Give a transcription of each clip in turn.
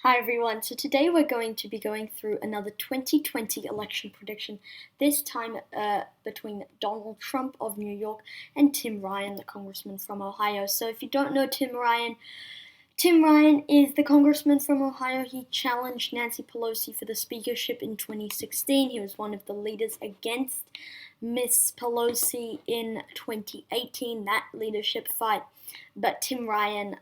Hi everyone, so today we're going to be going through another 2020 election prediction, this time between Donald Trump of New York and Tim Ryan, the congressman from Ohio. So if you don't know Tim Ryan is the congressman from Ohio. He challenged Nancy Pelosi for the speakership in 2016. He was one of the leaders against Miss Pelosi in 2018, that leadership fight. But Tim Ryan,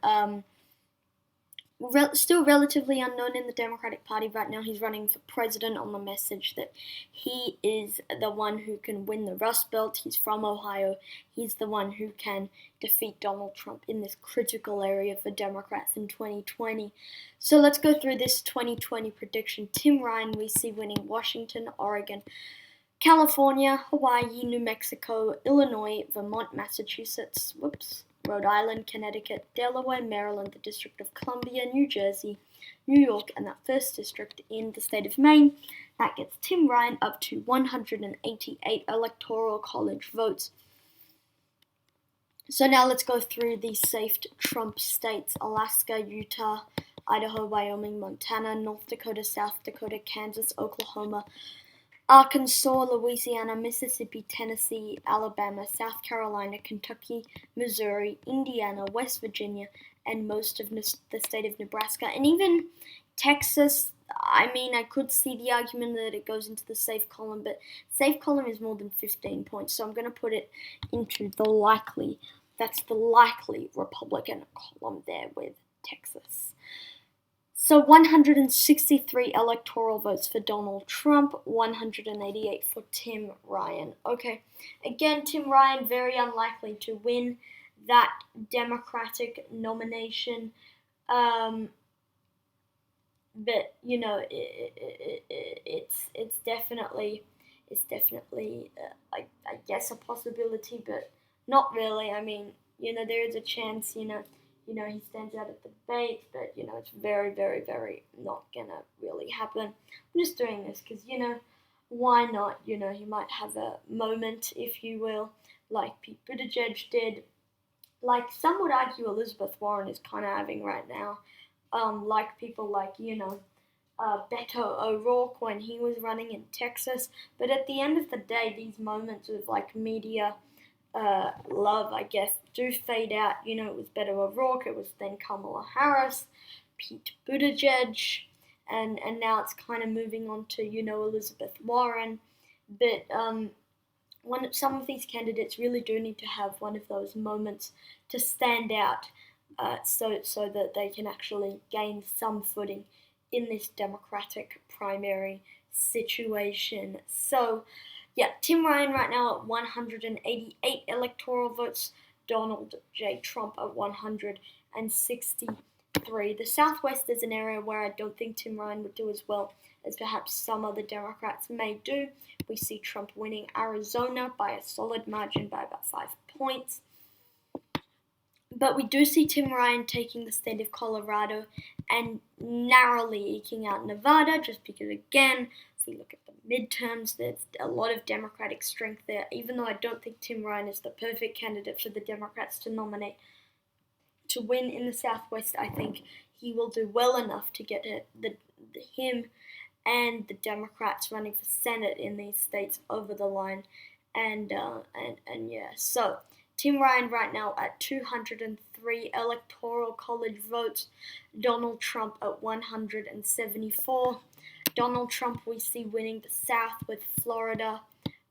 still relatively unknown in the Democratic Party right now. He's running for president on the message that he is the one who can win the Rust Belt. He's from Ohio. He's the one who can defeat Donald Trump in this critical area for Democrats in 2020. So let's go through this 2020 prediction. Tim Ryan we see winning Washington, Oregon, California, Hawaii, New Mexico, Illinois, Vermont, Massachusetts, Rhode Island, Connecticut, Delaware, Maryland, the District of Columbia, New Jersey, New York, and that first district in the state of Maine. That gets Tim Ryan up to 188 Electoral College votes. So now let's go through the safe Trump states: Alaska, Utah, Idaho, Wyoming, Montana, North Dakota, South Dakota, Kansas, Oklahoma, Arkansas, Louisiana, Mississippi, Tennessee, Alabama, South Carolina, Kentucky, Missouri, Indiana, West Virginia, and most of the state of Nebraska, and even Texas. I mean, I could see the argument that it goes into the safe column, but safe column is more than 15 points, so I'm going to put it into the likely. That's the likely Republican column there with Texas. So 163 electoral votes for Donald Trump, 188 for Tim Ryan. Okay, again, Tim Ryan very unlikely to win that Democratic nomination, but you know it's definitely I guess a possibility, but not really. I mean, there is a chance. He stands out at the debate, but it's very, very, very not gonna really happen. I'm just doing this because why not? He might have a moment, if you will, like Pete Buttigieg did, like some would argue Elizabeth Warren is kind of having right now, like people like Beto O'Rourke when he was running in Texas. But at the end of the day, these moments of like media love, I guess, do fade out. It was Beto O'Rourke, it was then Kamala Harris, Pete Buttigieg, and now it's kind of moving on to, Elizabeth Warren. But some of these candidates really do need to have one of those moments to stand out, so that they can actually gain some footing in this Democratic primary situation. So, yeah, Tim Ryan right now at 188 electoral votes, Donald J. Trump at 163. The Southwest is an area where I don't think Tim Ryan would do as well as perhaps some other Democrats may do. We see Trump winning Arizona by a solid margin by about 5 points. But we do see Tim Ryan taking the state of Colorado and narrowly eking out Nevada, just because, again, if we look at the midterms, there's a lot of Democratic strength there. Even though I don't think Tim Ryan is the perfect candidate for the Democrats to nominate to win in the Southwest, I think he will do well enough to get him and the Democrats running for Senate in these states over the line. And yeah, so Tim Ryan right now at 203 electoral college votes, Donald Trump at 174. Donald Trump we see winning the South with Florida,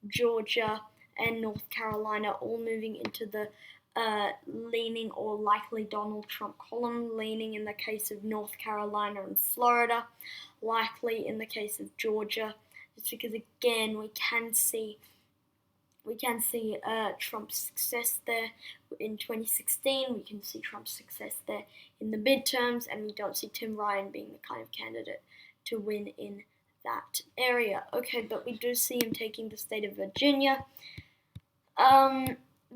Georgia, and North Carolina all moving into the leaning or likely Donald Trump column, leaning in the case of North Carolina and Florida, likely in the case of Georgia, just because again we can see Trump's success there in 2016. We can see Trump's success there in the midterms, and we don't see Tim Ryan being the kind of candidate to win in that area. Okay, but we do see him taking the state of Virginia.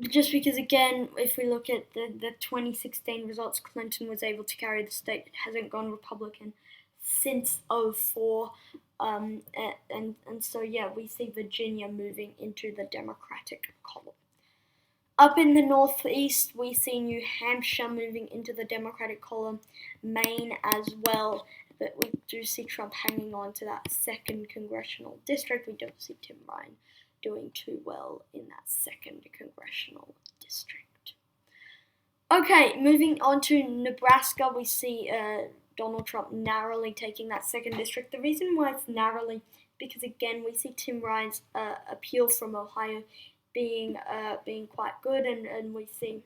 Just because, again, if we look at the 2016 results, Clinton was able to carry the state. It hasn't gone Republican since 2004. And so, yeah, we see Virginia moving into the Democratic column. Up in the Northeast, we see New Hampshire moving into the Democratic column, Maine as well, but we do see Trump hanging on to that 2nd congressional district. We don't see Tim Ryan doing too well in that 2nd congressional district. Okay, moving on to Nebraska, we see Donald Trump narrowly taking that 2nd district. The reason why it's narrowly, because again, we see Tim Ryan's appeal from Ohio being quite good, and we see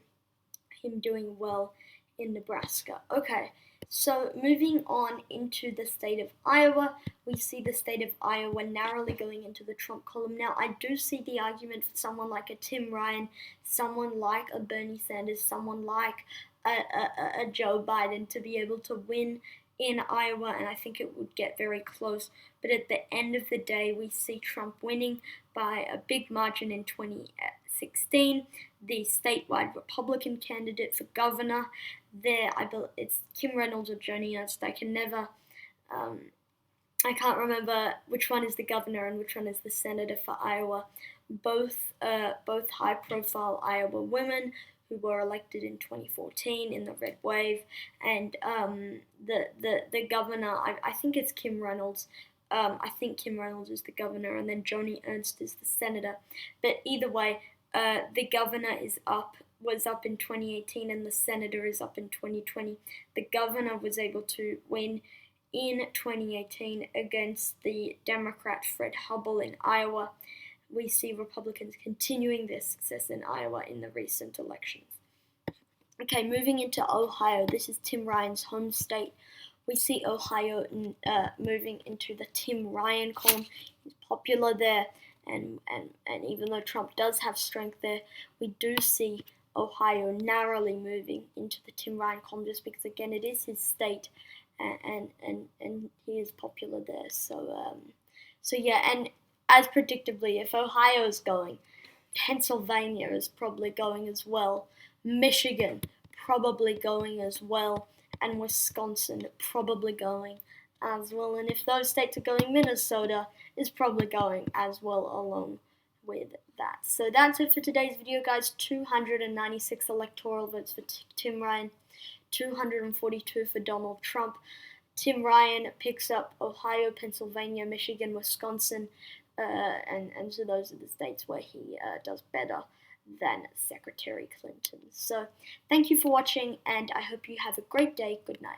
him doing well in Nebraska. Okay, so moving on into the state of Iowa, we see the state of Iowa narrowly going into the Trump column. Now, I do see the argument for someone like a Tim Ryan, someone like a Bernie Sanders, someone like a Joe Biden to be able to win in Iowa, and I think it would get very close. But at the end of the day, we see Trump winning by a big margin in 2016. The statewide Republican candidate for governor there, I believe it's Kim Reynolds or Joni Ernst. I can never, I can't remember which one is the governor and which one is the senator for Iowa. Both high-profile Iowa women who were elected in 2014 in the red wave, and the governor, I think it's Kim Reynolds. I think Kim Reynolds is the governor, and then Joni Ernst is the senator. But either way, the governor was up in 2018, and the senator is up in 2020. The governor was able to win in 2018 against the Democrat Fred Hubbell in Iowa. We see Republicans continuing their success in Iowa in the recent elections. Okay, moving into Ohio. This is Tim Ryan's home state. We see Ohio moving into the Tim Ryan column. He's popular there, and even though Trump does have strength there, we do see Ohio narrowly moving into the Tim Ryan column, just because, again, it is his state, and he is popular there. So yeah, and as predictably, if Ohio is going, Pennsylvania is probably going as well. Michigan probably going as well, and Wisconsin probably going as well. And if those states are going, Minnesota is probably going as well along with that. So that's it for today's video, guys. 296 electoral votes for Tim Ryan, 242 for Donald Trump. Tim Ryan picks up Ohio, Pennsylvania, Michigan, Wisconsin, and so those are the states where he does better than Secretary Clinton. So thank you for watching, and I hope you have a great day. Good night.